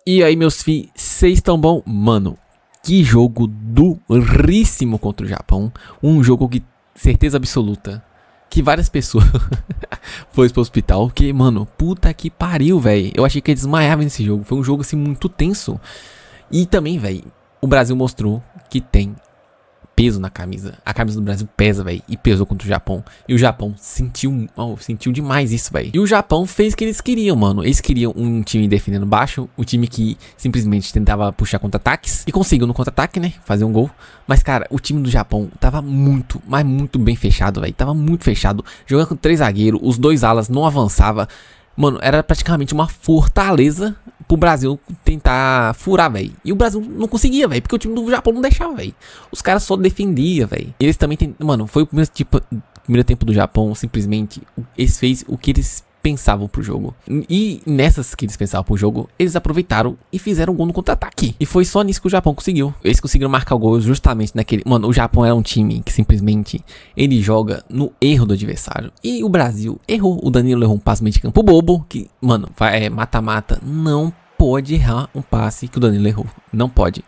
E aí, meus filhos, vocês estão bom? Mano, que jogo duríssimo contra o Japão. Um jogo que, certeza absoluta, que várias pessoas foram pro hospital. Que, mano, puta que pariu, velho. Eu achei que ia desmaiar nesse jogo. Foi um jogo, assim, muito tenso. E também, velho, o Brasil mostrou que tem peso na camisa. A camisa do Brasil pesa, velho. E pesou contra o Japão. E o Japão sentiu demais isso, velho. E o Japão fez o que eles queriam, mano. Eles queriam um time defendendo baixo. Um time que simplesmente tentava puxar contra-ataques. E conseguiu no contra-ataque, né? Fazer um gol. Mas, cara, o time do Japão tava muito, mas muito bem fechado, velho. Tava muito fechado. Jogando com 3 zagueiros. Os 2 alas não avançavam. Mano, era praticamente uma fortaleza pro Brasil tentar furar, velho. E o Brasil não conseguia, velho, porque o time do Japão não deixava, velho. Os caras só defendiam, velho. Eles também tem, mano, foi o primeiro tempo do Japão, simplesmente eles fez o que eles pensavam pro jogo. E nessas que eles pensavam pro jogo, eles aproveitaram e fizeram um gol no contra-ataque. E foi só nisso que o Japão conseguiu. Eles conseguiram marcar o gol justamente naquele... Mano, o Japão era um time que simplesmente ele joga no erro do adversário. E o Brasil errou. O Danilo errou um passe meio de campo bobo. Que, mano, é mata-mata. Não pode errar um passe que o Danilo errou. Não pode.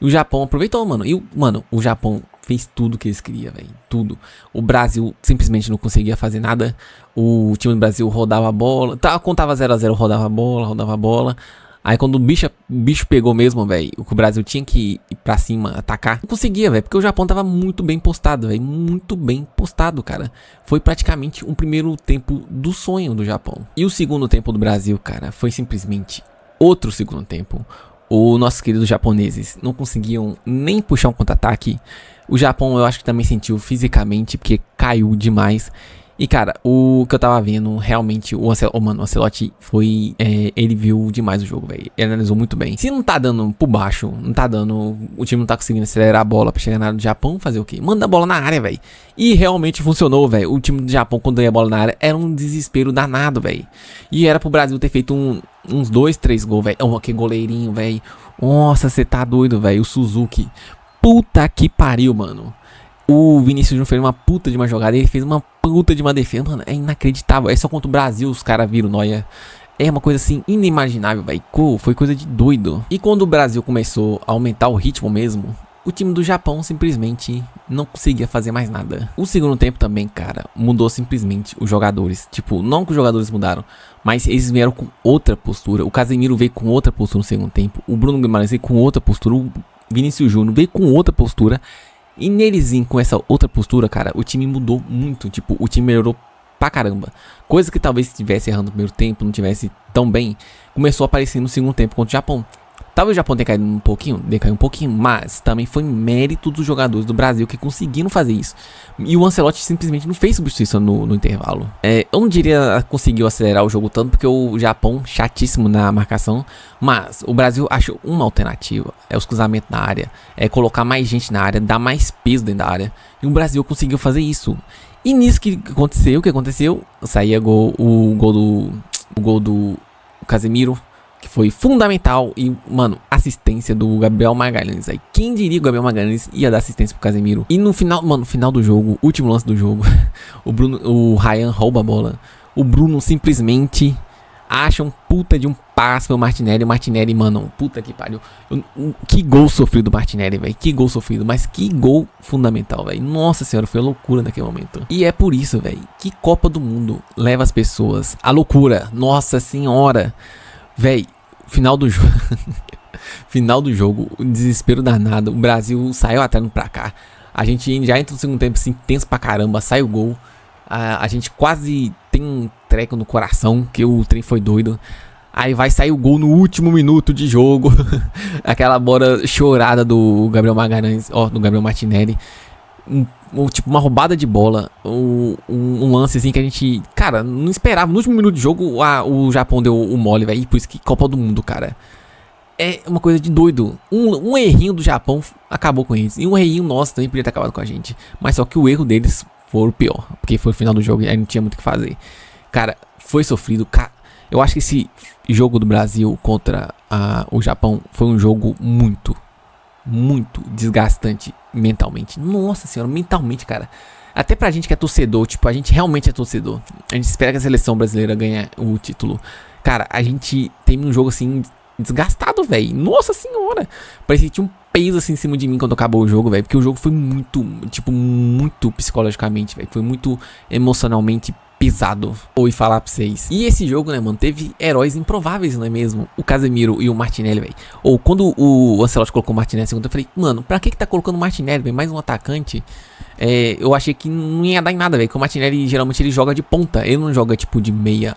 E o Japão aproveitou, mano. E, mano, o Japão fez tudo que eles queriam, velho. Tudo. O Brasil simplesmente não conseguia fazer nada. O time do Brasil rodava a bola. Contava 0 a 0, rodava a bola. Aí quando o bicho pegou mesmo, velho, o Brasil tinha que ir pra cima, atacar. Não conseguia, velho, porque o Japão tava muito bem postado, velho. Muito bem postado, cara. Foi praticamente um primeiro tempo do sonho do Japão. E o segundo tempo do Brasil, cara, foi simplesmente outro segundo tempo. Os nossos queridos japoneses não conseguiam nem puxar um contra-ataque. O Japão eu acho que também sentiu fisicamente, porque caiu demais. E cara, o que eu tava vendo, realmente, o Ancelotti foi... ele viu demais o jogo, velho. Ele analisou muito bem. Se não tá dando por baixo, não tá dando... O time não tá conseguindo acelerar a bola pra chegar na área do Japão, fazer o quê? Manda a bola na área, velho. E realmente funcionou, velho. O time do Japão, quando ia a bola na área, era um desespero danado, velho. E era pro Brasil ter feito uns 2, 3 gols, velho. Que goleirinho, velho. Nossa, você tá doido, velho. O Suzuki. Puta que pariu, mano. O Vinícius Júnior fez uma puta de uma jogada. Ele fez uma puta de uma defesa. Mano, é inacreditável. É só contra o Brasil os caras viram Neuer. É uma coisa assim inimaginável, velho. Foi coisa de doido. E quando o Brasil começou a aumentar o ritmo mesmo, o time do Japão simplesmente não conseguia fazer mais nada. O segundo tempo também, cara, mudou simplesmente os jogadores. Tipo, não que os jogadores mudaram, mas eles vieram com outra postura. O Casemiro veio com outra postura no segundo tempo. O Bruno Guimarães veio com outra postura. O Vinícius Júnior veio com outra postura. E neles com essa outra postura, cara, o time mudou muito. Tipo, o time melhorou pra caramba. Coisa que talvez estivesse errando no primeiro tempo, não tivesse tão bem, começou a aparecer no segundo tempo contra o Japão. Talvez o Japão tenha caído um pouquinho, mas também foi mérito dos jogadores do Brasil que conseguiram fazer isso. E o Ancelotti simplesmente não fez substituição no intervalo. Eu não diria conseguiu acelerar o jogo tanto, porque o Japão chatíssimo na marcação. Mas o Brasil achou uma alternativa. É os cruzamentos na área. É colocar mais gente na área, dar mais peso dentro da área. E o Brasil conseguiu fazer isso. E nisso que aconteceu? Saía o gol do Casemiro, que foi fundamental. E, mano, assistência do Gabriel Magalhães. Aí, quem diria que o Gabriel Magalhães ia dar assistência pro Casemiro? E no final, mano, final do jogo, último lance do jogo, o Ryan rouba a bola. O Bruno simplesmente acha um puta de um passe pro Martinelli. O Martinelli, mano, puta que pariu. Que gol sofrido do Martinelli, velho. Que gol sofrido, mas que gol fundamental, velho. Nossa senhora, foi a loucura naquele momento. E é por isso, velho, que Copa do Mundo leva as pessoas à loucura. Nossa senhora. Véi, final do jogo. Final do jogo, o desespero danado. O Brasil saiu atrás pra cá. A gente já entra no segundo tempo assim, tenso pra caramba. Sai o gol. A gente quase tem um treco no coração, que o trem foi doido. Aí vai sair o gol no último minuto de jogo. Aquela bola chorada do Gabriel Magalhães, do Gabriel Martinelli. Tipo uma roubada de bola, um lance assim que a gente, cara, não esperava. No último minuto de jogo, o Japão deu o mole, velho. Por isso que Copa do Mundo, cara, é uma coisa de doido. Um errinho do Japão acabou com eles. E um errinho nosso também podia ter acabado com a gente. Mas só que o erro deles foi o pior, porque foi o final do jogo e aí não tinha muito o que fazer. Cara, foi sofrido. Cara, eu acho que esse jogo do Brasil contra o Japão foi um jogo muito desgastante mentalmente. Nossa senhora, mentalmente, cara. Até pra gente que é torcedor, tipo, a gente realmente é torcedor. A gente espera que a seleção brasileira ganhe o título. Cara, a gente tem um jogo assim desgastado, velho. Nossa senhora. Parecia que tinha um peso assim em cima de mim quando acabou o jogo, velho. Porque o jogo foi muito, tipo, muito psicologicamente, velho. Foi muito emocionalmente pesado. Ou falar pra vocês. E esse jogo, né, mano, teve heróis improváveis, não é mesmo? O Casemiro e o Martinelli, velho. Ou quando o Ancelotti colocou o Martinelli na segunda, eu falei, mano, pra que tá colocando o Martinelli, velho? Mais um atacante. Eu achei que não ia dar em nada, velho. Porque o Martinelli geralmente ele joga de ponta. Ele não joga tipo de meia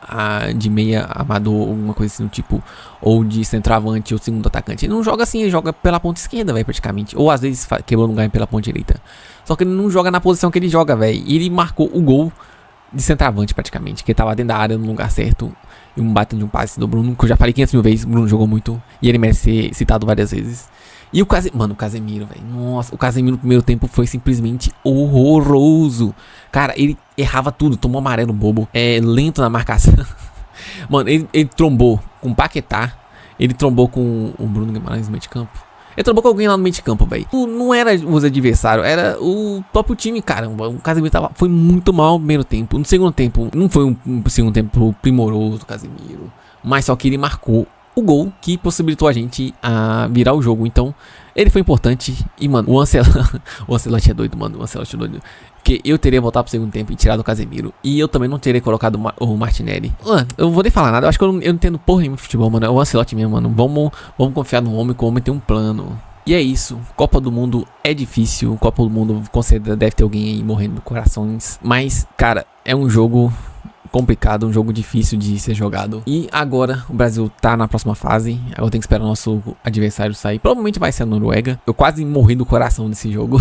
amador, alguma coisa assim, tipo, ou de centroavante ou segundo atacante. Ele não joga assim, ele joga pela ponta esquerda, velho, praticamente. Ou às vezes quebrou lugar pela ponta direita. Só que ele não joga na posição que ele joga, velho. E ele marcou o gol de centroavante praticamente, que ele tava dentro da área no lugar certo. E um bate de um passe do Bruno, que eu já falei 500 mil vezes. O Bruno jogou muito e ele merece ser citado várias vezes. E o Casemiro, mano, o Casemiro, velho. Nossa, o Casemiro no primeiro tempo foi simplesmente horroroso. Cara, ele errava tudo, tomou amarelo bobo. Lento na marcação. Mano, ele trombou com o Paquetá. Ele trombou com o Bruno Guimarães no meio de campo. Ele trombou com alguém lá no meio de campo, velho. Não era os adversários, era o próprio time, caramba. O Casemiro foi muito mal no primeiro tempo. No segundo tempo, não foi um segundo tempo primoroso do Casemiro. Mas só que ele marcou o gol que possibilitou a gente a virar o jogo. Então, ele foi importante. E, mano, o Ancelotti é doido, mano. O Ancelotti é doido. Porque eu teria voltado pro segundo tempo e tirado o Casemiro. E eu também não teria colocado o Martinelli. Mano, eu não vou nem falar nada. Eu acho que eu não entendo porra nenhuma de futebol, mano. É o Ancelotti mesmo, mano. Vamos confiar no homem, que o homem tem um plano. E é isso. Copa do Mundo é difícil. Copa do Mundo, com certeza, deve ter alguém aí morrendo de corações. Mas, cara, é um jogo complicado, um jogo difícil de ser jogado. E agora o Brasil tá na próxima fase. Agora tem que esperar o nosso adversário sair. Provavelmente vai ser a Noruega. Eu quase morri do coração nesse jogo.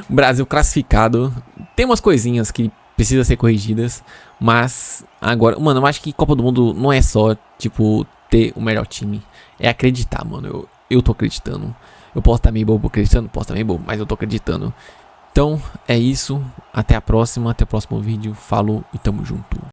O Brasil classificado. Tem umas coisinhas que precisam ser corrigidas. Mas agora, mano, eu acho que Copa do Mundo não é só, tipo, ter o melhor time. É acreditar, mano. Eu tô acreditando. Eu posso estar meio bobo acreditando, posso estar meio bobo, mas eu tô acreditando. Então, é isso. Até a próxima. Até o próximo vídeo. Falou e tamo junto.